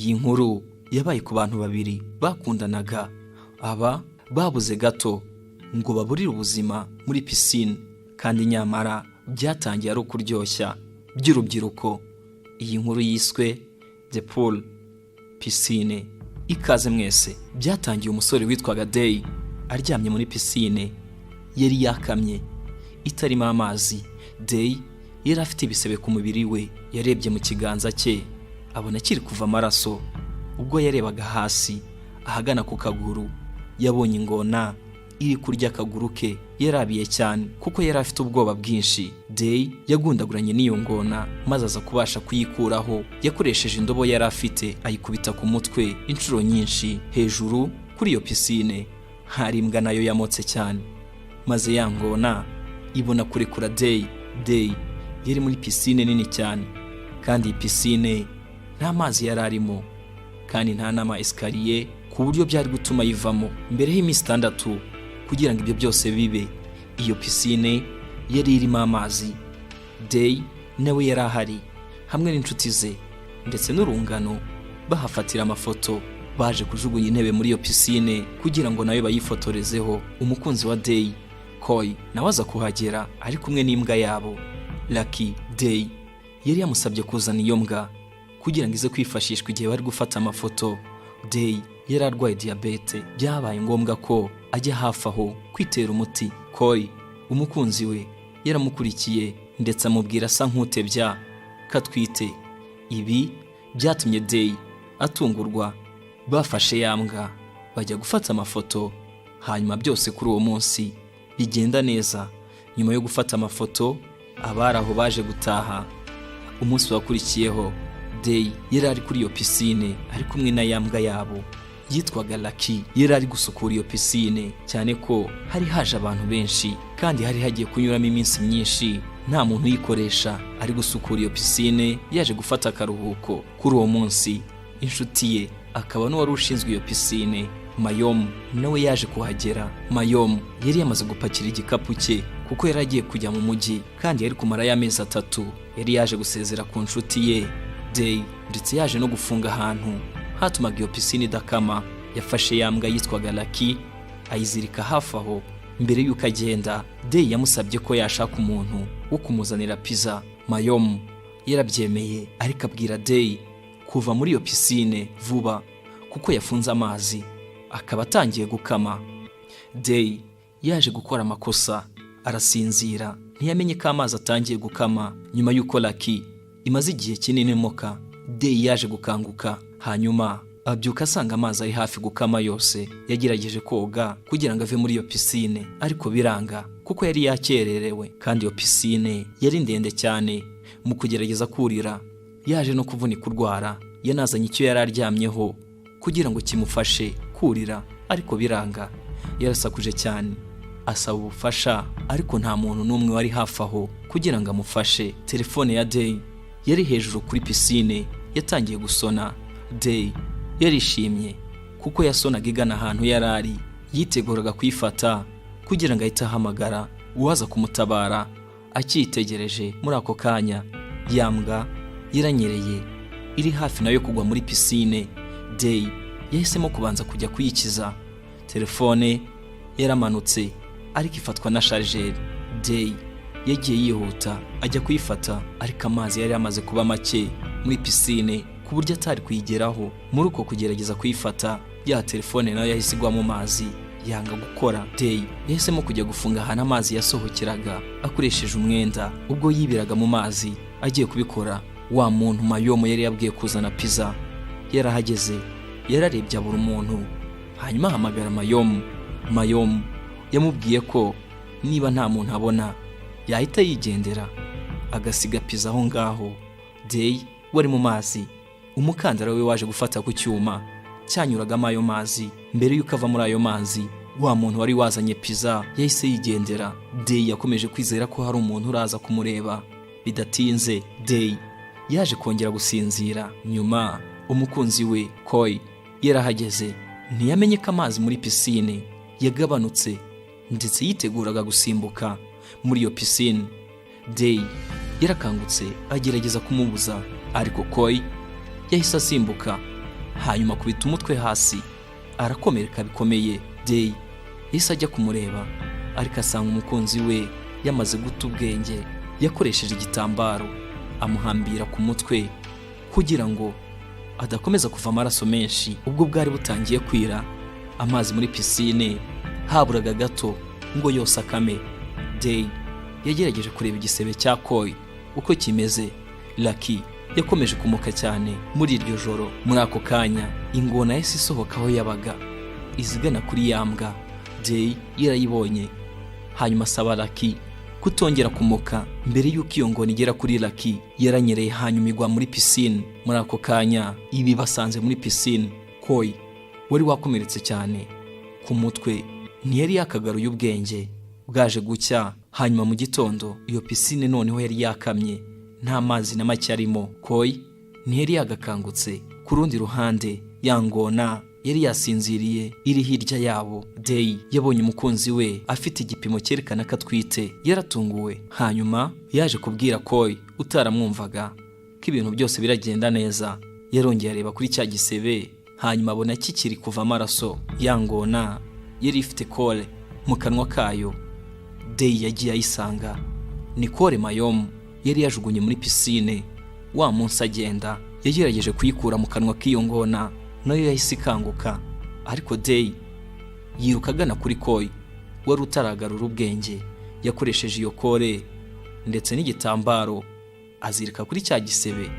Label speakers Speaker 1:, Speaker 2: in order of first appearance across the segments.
Speaker 1: Iyi nkuru yabaye ku bantu babiri bakundanaga, aba babuze gato ngo baburire ubuzima muri pisine, kandi nyamara byatangiye ari ukuryoshya by'urubyiruko. Iyi nkuru yiswe The Pool, pisine. Ikaze mwese. Byatangiye umusore witwaga Day aryamye muri pisine yari yakamye itarimo amazi. Day yari afite ibisebe ku mubiri we, yarebye mu kiganza cye abona kiri kuva amaraso. Ubwo yarebaga hasi ahagana ku kaguru, yabonye ingona iri kurya akaguru ke. Yarabiye cyane kuko yari afite ubwoba bwinshi. Day yagundaguranye n'iyo ngona maze aza kubasha kuyikuraho. Yakoresheje indobo yari afite ayikubita ku mutwe inshuro nyinshi. Hejuru kuri iyo pisine hari imbwa nayo yamotse cyane, maze ya ngona ibona kurekura Day. Day yari muri pisine nini cyane, kandi iyi pisine nta mazi yari arimo, kandi nta nama esikariye ku buryo byari gutuma yivamo. Mbere y'iminsi 6 kugira ngo ibyo byose bibe, iyo pisine yari irimo amazi. Day nawe yari ahari hamwe n'inshuti ze ndetse n'urungano, bahafatira amafoto. Baje kujugunya intebe muri iyo pisine kugira ngo nawe bayifotorezeho. Umukunzi wa Day, Koi, nawe aza kuhagera ari kumwe n'imbwa yabo Lucky. Day yari yamusabye kuzana iyo mbwa kugira ngo ize kwifashishwa igihe bari gufata amafoto. Day yari arwaye diabete, byabaye ngombwa ko ajya hafi aho kwitera umuti. Koi, umukunzi we, yaramukurikiye ndetse amubwira asa nk'utebya katwite. Ibi byatumye Day atungurwa. Bafashe ya mbwa bajya gufata amafoto. Hanyuma byose kuri uwo munsi bigenda neza. Nyuma yo gufata amafoto, abari aho baje gutaha. Umunsi wakurikiyeho, Day yari ari kuri iyo pisine ari kumwe na ya mbwa yabo yitwaga Lucky. Yari ari gusukura iyo pisine cyane ko hari haje abantu benshi, kandi hari hagiye kunyuramo iminsi myinshi nta muntu uyikoresha. Ari gusukura iyo pisine yaje gufata akaruhuko. Kuri uwo munsi inshuti ye akaba n'uwari ushinzwe iyo pisine, Mayom, nawe yaje kuhagera. Mayom yari yamaze gupakira igikapu cye kuko yari agiye kujya mu mujyi, kandi yari kumara y'amezi 3. Yari yaje gusezera ku nshuti ye Day, ndetse yaje no gufunga ahantu hatumaga iyo pisine idakama. Yafashe ya mbwa yitwaga Lucky ayizirika hafi aho. Mbere y'uko agenda, Day yamusabye ko yashaka umuntu wo kumuzanira pizza. Mayom yarabyemeye, ariko abwira Day kuva muri iyo pisine vuba kuko yafunze amazi akaba atangiye gukama. Day yaje gukora amakosa, arasinzira, ntiyamenye ko amazi atangiye gukama. Nyuma y'uko Lucky imaze igihe kinini moka, Day yaje gukanguka. Hanyuma abyuka asanga amazi ari hafi gukama yose. Yagerageje koga kugira ngo ave muri iyo pisine, ariko biranga kuko yari yakererewe, kandi iyo pisine yari ndende cyane. Mu kugerageza kurira yaje no kuvunika urwara. Yanazanye icyo yari aryamyeho kugira ngo kimufashe kurira, ariko biranga. Yarasakuje cyane asaba ubufasha, ariko nta muntu n'umwe wari hafi aho kugira ngo amufashe. Telefone ya Day yari hejuru kuri pisine yatangiye gusona. Day yarishimye kuko yasonaga igana ahantu yari ari. Yiteguraga kuyifata kugira ngo ahite ahamagara uwaza kumutabara. Akitegereje muri ako kanya, ya mbwa yaranyereye iri hafi nayo kugwa muri pisine. Day yahisemo kubanza kujya kuyikiza. Telefone yaramanutse ariko ifatwa na chargeur. Day yagiye yihuta ajya kuyifata, ariko amazi yari yamaze kuba make muri pisine ku buryo atari kuyigeraho. Muri uko kugerageza kuyifata, ya telefone nayo yahise igwa mu mazi yanga gukora. Day yahisemo kujya gufunga ahantu amazi yasohokeraga akoresheje umwenda. Ubwo yibiraga mu mazi agiye kubikora, wa muntu Mayom yari yabwiye kuzana pizza yarahageze. Yararebye abura umuntu, hanyuma ahamagara Mayom. Mayom yamubwiye ko niba nta muntu abona yahita yigendera agasiga pizza aho ngaho. Day wari mu mazi, umukandara we waje gufata ku cyuma cyanyuragamo ayo mazi. Mbere y'uko ava muri ayo mazi, wa muntu wari wazanye pizza yahise yigendera. Day yakomeje kwizera ko hari umuntu uraza kumureba. Bidatinze Day yaje kongera gusinzira. Nyuma umukunzi we Koi yarahageze. Ntiyamenye ko amazi muri pisine yagabanutse, ndetse yiteguraga gusimbuka muri iyo pisine. Day yarakangutse agerageza kumubuza, ariko Koi yahise asimbuka hanyuma akubita umutwe hasi arakomereka bikomeye. Day yahise ajya kumureba ariko asanga umukunzi we yamaze guta ubwenge. Yakoresheje igitambaro amuhambira ku mutwe kugira ngo adakomeza kuva amaraso menshi. Ubwo bwari butangiye kwira, amazi muri pisine haburaga gato ngo yose akame. Day yagerageje kureba igisebe cya Coy uko kimeze. Lucky yakomeje kumuka cyane muri iryo joro. Muri ako kanya ingona yahise isohoka aho yabaga izigana kuri ya mbwa. Day yarayibonye hanyuma asaba Lucky kutongera kumuka. Mbere y'uko iyo ngona igera kuri Lucky yaranyereye hanyuma igwa muri pisine. Muri ako kanya ibi basanze muri pisine Coy wari wakomeretse cyane ku mutwe, ntiyari yakagaruye ubwenge. Bwaje gucya hanyuma mu gitondo iyo pisine noneho yari yakamye, nta mazi na make arimo. Coy ntiyari yagakangutse. Ku rundi ruhande ya ngona yari yasinziriye iri hirya yabo. Day yabonye umukunzi we afite igipimo cyerekana ko atwite. Yaratunguwe hanyuma yaje kubwira Coy utaramwumvaga ko ibintu byose biragenda neza. Yarongeye areba kuri cya gisebe hanyuma abona kikiri kuva amaraso. Ya ngona yari ifite kole mu kanwa kayo. Day yagiye ayisanga ni kole Mayom yari yajugunye muri pisine. Wa munsi agenda yagerageje kuyikura mu kanwa k'iyo ngona, nayo yahise ikanguka. Ariko Day yiruka agana kuri Coy wari utaragarura ubwenge. Yakoresheje iyo kole ndetse n'igitambaro azirika kuri cya gisebe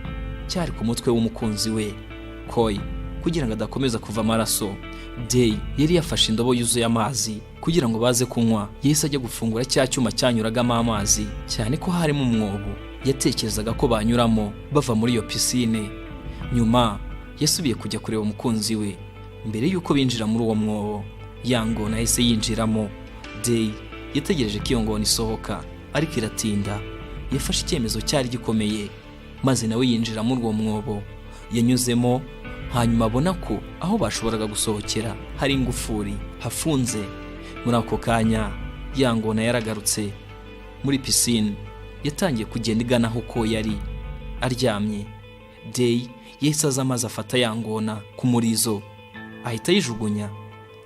Speaker 1: cyari ku mutwe w'umukunzi we Coy kugira ngo adakomeza kuva amaraso. Day yari yafashe indobo yuzuye amazi kugira ngo baze kunywa. Yahise ajya gufungura cya cyuma cyanyuragamo amazi cyane ko harimo umwobo yatekerezaga ko banyuramo bava muri iyo pisine. Nyuma yasubiye kujya kureba umukunzi we. Mbere y'uko binjira muri uwo mwobo ya ngona yahise yinjiramo. Day yategereje ko iyo ngona isohoka ariko iratinda. Yafashe icyemezo cyari gikomeye maze nawe yinjira muri uwo mwobo. Yanyuzemo hanyuma abona ko aho bashoboraga gusohokera hari ingufuri hafunze. Muri ako kanya ya ngona yaragarutse muri pisine. Yatangiye kugenda igana aho Coy yari aryamye. Day yahise aza amazi afata ya ngona ku murizo ahita yijugunya.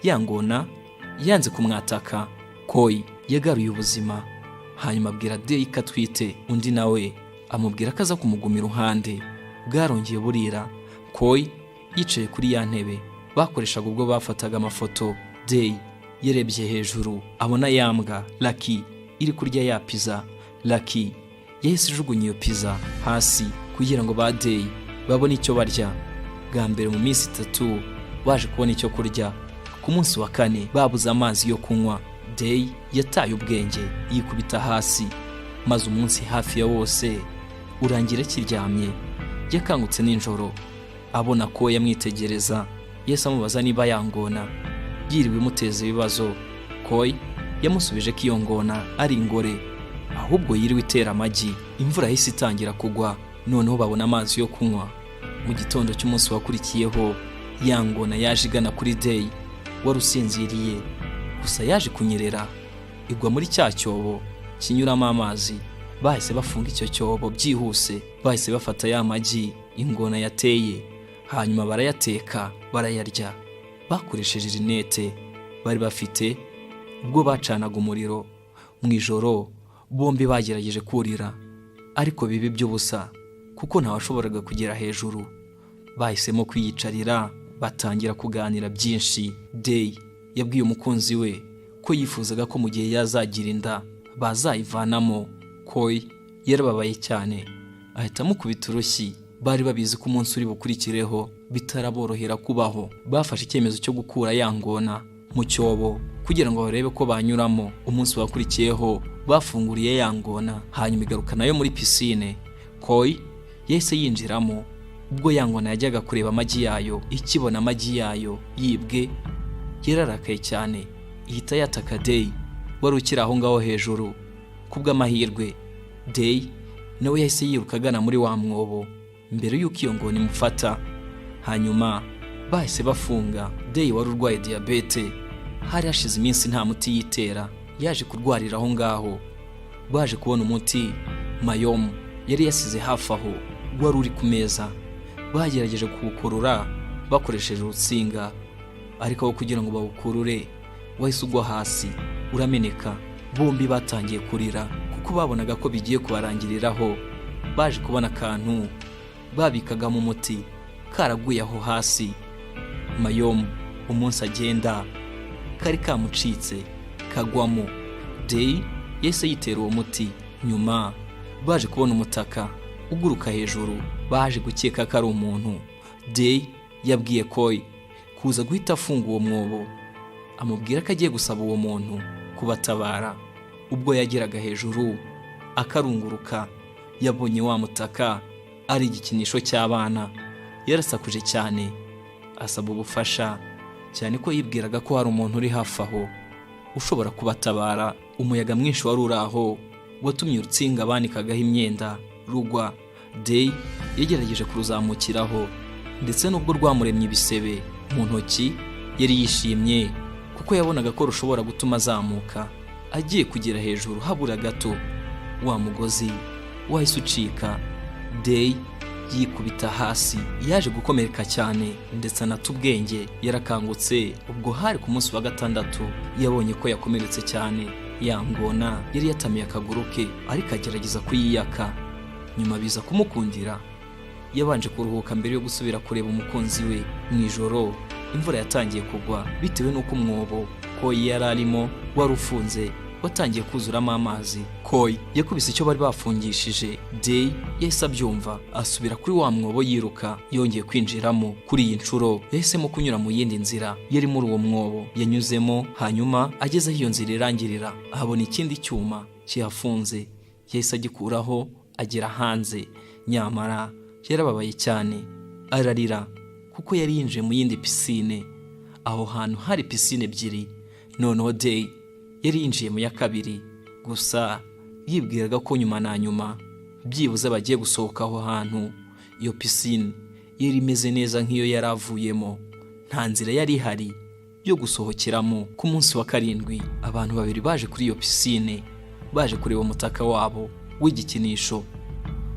Speaker 1: Ya ngona yanze kumwataka. Coy yagaruye ubuzima hanyuma abwira Day ko atwite. Undi nawe amubwira ko aza kumuguma iruhande. Bwarongeye burira. Coy yicaye kuri ya ntebe bakoreshaga ubwo bafataga amafoto. Day yarebye hejuru abona ya mbwa Lucky iri kurya ya pizza. Lucky yahise ijugunya iyo pizza hasi kugira ngo ba Day babone icyo barya. Bwa mbere mu minsi 3 baje kubona icyo kurya. Ku munsi wa 4 babuze amazi yo kunywa. Day yataye ubwenge yikubita hasi maze umunsi hafi ya wose urangira kiryamye. Yakangutse ninjoro abona ko yamwitegereza. Yese amubaza niba yangona yiriwe imuteza ibibazo. Coy yamusubije ko iyo ngona ari ingore ahubwo yiriwe itera amagi. Imvura yahise itangira kugwa noneho babona amazi yo kunywa. Mu gitondo cy'umunsi wakurikiyeho ya ngona yaje igana kuri Day wari usinziriye, gusa yaje kunyerera igwa muri cya cyobo kinyuramo amazi. Bahise bafunga icyo cyobo byihuse. Bahise bafata ya magi ingona yateye hanyuma barayateka barayarya. Bakoresheje rinete bari bafite ubwo bacanaga umuriro. Mu ijoro bombi bagerageje kurira ariko bibi by'ubusa kuko ntawashoboraga kugera hejuru. Bahisemo kwiyicarira batangira kuganira byinshi. Day yabwiye umukunzi we ko yifuzaga ko mu gihe yazagira inda bazayivanamo. Coy yarababaye cyane ahita amukubita urushyi. Bari babizi ko umunsi uri bukurikireho bitaraborohera kubaho. Bafashe icyemezo cyo gukura ya ngona mu cyobo kugira ngo barebe ko banyuramo. Umunsi wakurikiyeho bafunguriye ya ngona hanyuma igaruka nayo muri pisine. Coy yahise yinjiramo. Ubwo ya ngona yajyaga kureba amagi yayo, ikibona amagi yayo yibwe yararakaye cyane ihita yataka Day wari ukiri aho ngaho hejuru. Kubw'amahirwe Day nawe yahise yiruka agana muri wa mwobo mbere y'uko iyo ngona imufata. Hanyuma bahise bafunga. Day wari urwaye diabete, hari hashize iminsi nta muti yitera, yaje kurwarira aho ngaho. Baje kubona umuti Mayom yari yasize hafi aho wari uri ku meza. Bagerageje kuwukurura bakoresheje urutsinga, ariko aho kugira ngo bawukurure wahise ugwa hasi urameneka. Bombi batangiye kurira kuko babonaga ko bigiye kubarangiriraho. Baje kubona akantu babikagamo umuti karaguye aho hasi. Mayomu umunsi agenda kari kamucitse kagwamo. Day yahise yitera uwo muti. Nyuma baje kubona umutaka uguruka hejuru, baje gukeka ko ari umuntu. Day yabwiye Koi kuza guhita afunga uwo mwobo, amubwira ko agiye gusaba uwo muntu kubatabara. Ubwo yageraga hejuru akarunguruka, yabonye wa mutaka ari igikinisho cy'abana. Yarasakuje cyane asaba ubufasha, cyane ko yibwiraga ko hari umuntu uri hafi aho ushobora kubatabara. Umuyaga mwinshi wari uri aho watumye urutsinga banikagaho imyenda rugwa. Day yagerageje kuruzamukiraho, ndetse n'ubwo rwamuremye ibisebe mu ntoki yari yishimye kuko yabonaga ko rushobora gutuma azamuka. Agiye kugera hejuru habura gato wa mugozi wahise ucika. Day yikubita hasi, yaje gukomereka cyane ndetse anata ubwenge. Yarakangutse ubwo hari ku munsi wa gatandatu. Yabonye ko yakomeretse cyane. Ya ngona yari yatamiye akaguru ke ariko agerageza kuyiyaka. Nyuma biza kumukundira. Yabanje kuruhuka mbere yo gusubira kureba umukunzi we. Mu ijoro imvura yatangiye kugwa bitewe n'uko umwobo Koi yari arimo wari ufunze watangiye kuzuramo amazi. Koi yakubise icyo bari bafungishije. Day yahise abyumva asubira kuri wa mwobo yiruka, yongeye kwinjiramo. Kuri iyi nshuro yahisemo kunyura mu yindi nzira yari muri uwo mwobo yanyuzemo. Hanyuma ageze aho iyo nzira irangirira ahabona ikindi cyuma kihafunze. Yahise agikuraho agera hanze. Nyamara yarababaye cyane ararira kuko yari yinjiye mu yindi pisine. Aho hantu hari pisine ebyiri, noneho Day yari yinjiye mu ya kabiri. Gusa yibwiraga ko nyuma na nyuma byibuze bagiye gusohoka aho hantu. Iyo pisine yari imeze neza nk'iyo yari avuyemo. Nta nzira yari ihari yo gusohokeramo. Ku munsi wa karindwi abantu babiri baje kuri iyo pisine, baje kureba umutaka wabo w'igikinisho.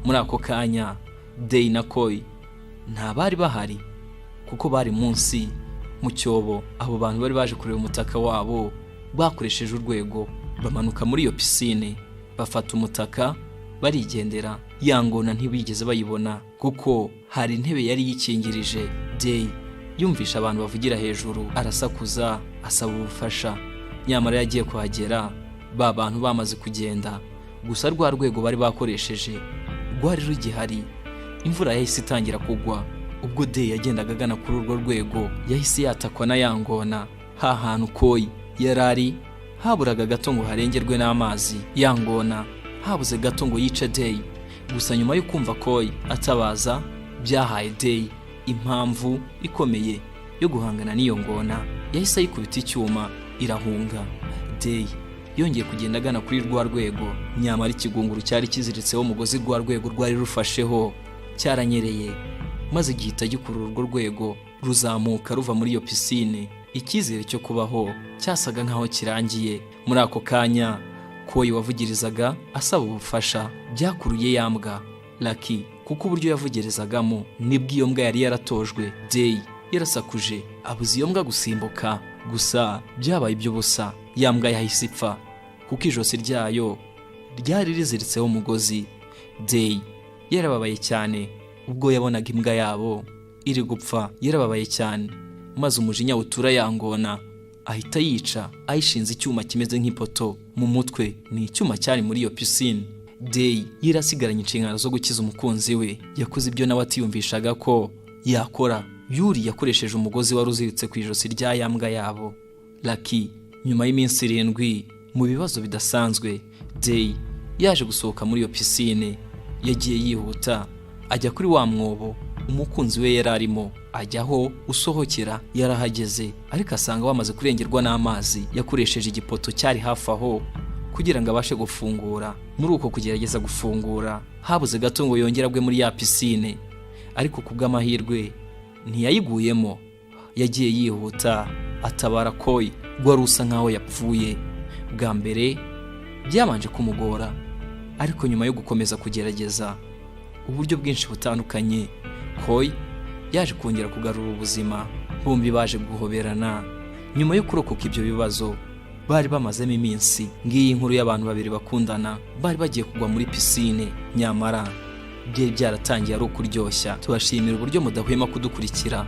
Speaker 1: Muri ako kanya Day na Koi nta bari bahari kuko bari munsi mu cyobo. Abo bantu bari baje kureba umutaka wabo bakoresheje urwego bamanuka muri iyo pisine, bafata umutaka barigendera. Ya ngona ntibigeze bayibona kuko hari intebe yari yikingirije. Day yumvisha abantu bavugira hejuru, arasakuza asaba ubufasha. Nyamara yagiye kuhagera ba bantu bamaze kugenda. Gusa rwa rwego bari bakoresheje rwari rugihari. Imvura yahise itangira kugwa. Ubwo Day yagendaga agana kuri urwo rwego yahise yatakwa na ya ngona. Ha hantu Koi yarari haburaga gato ngo harengerwe n'amazi. Ya ngona habuze gato ngo yice Day. Gusa nyuma yo kumva Koi atabaza byahaye Day impamvu ikomeye yo guhangana n'iyo ngona. Yahise ayikubita icyuma irahunga. Day yongeye kugenda agana kuri rwa rwego. Nyamara ikigunguru cyari kiziritseho umugozi rwa rwego rwari rufasheho cyaranyereye, maze gihita gikurura urwo rwego ruzamuka ruva muri iyo pisine. Icyizere cyo kubaho cyasaga nkaho kirangiye. Muri ako kanya Koi wavugirizaga asaba ubufasha byakuruye ya mbwa Lucky, kuko uburyo yavugirizagamo nibwo iyo mbwa yari yaratojwe. Day yarasakuje abuze iyo mbwa gusimbuka, gusa byabaye iby'ubusa. Ya mbwa yahise ipfa kuko ijosi ryayo ryari riziritseho umugozi. Day yarababaye cyane ubwo yabonaga imbwa yabo iri gupfa. Yarababaye cyane maze umujinya utura ya ngona ahita yica ayishinze icyuma kimeze nk'ipoto mu mutwe. Ni icyuma cyari muri iyo pisine. Day yirasigaranye inshingano zo gukiza umukunzi we. Yakoze ibyo nawe atiyumvishaga ko yakora. Yuri yakoresheje umugozi wari uziritse ku ijosi rya ya mbwa yabo Lucky. Nyuma y'iminsi 7 mu bibazo bidasanzwe, Day yaje gusohoka muri iyo pisine. Yagiye yihuta ajya kuri wa mwobo umukunzi we yararimo. Ajyaho usohokera yarahageze, ariko asanga bamaze kurengerwa n'amazi. Yakoresheje igipoto cyari hafi aho kugira ngo abashe gufungura. Muri uko kugerageza gufungura habuze gato ngo yongera agwe muri ya pisine, ariko kubw'amahirwe ntiyayiguyemo. Yagiye yihuta atabara Koi wari usa nkaho yapfuye. Bwa mbere byabanje kumugora, ariko nyuma yo gukomeza kugerageza uburyo bwinshi butandukanye, Koi yaje kongera kugarura ubuzima. Bombi baje guhoberana nyuma yo kurokoka ibyo bibazo bari bamazemo iminsi. Ngiyi inkuru y'abantu babiri bakundana bari bagiye kugwa muri pisine, nyamara byari byaratangiye ari ukuryoshya. Tubashimira uburyo mudahwema kudukurikira.